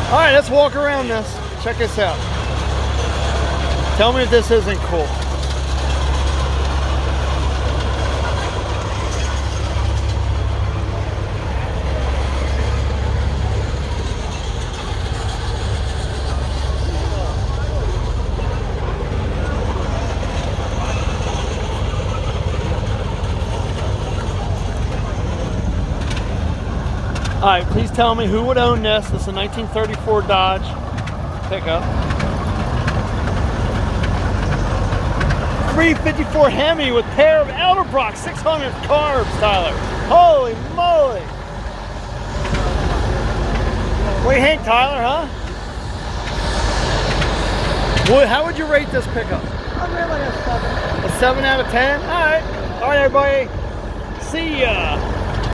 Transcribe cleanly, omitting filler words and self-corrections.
All right, let's walk around this. Check this out. Tell me if this isn't cool. All right, please tell me who would own this. This is a 1934 Dodge pickup. 354 Hemi with pair of Edelbrock 600 carbs, Tyler. Holy moly. What do you think, Tyler, huh? Well, how would you rate this pickup? I'm really a 7. A 7 out of 10? All right. All right, everybody. See ya.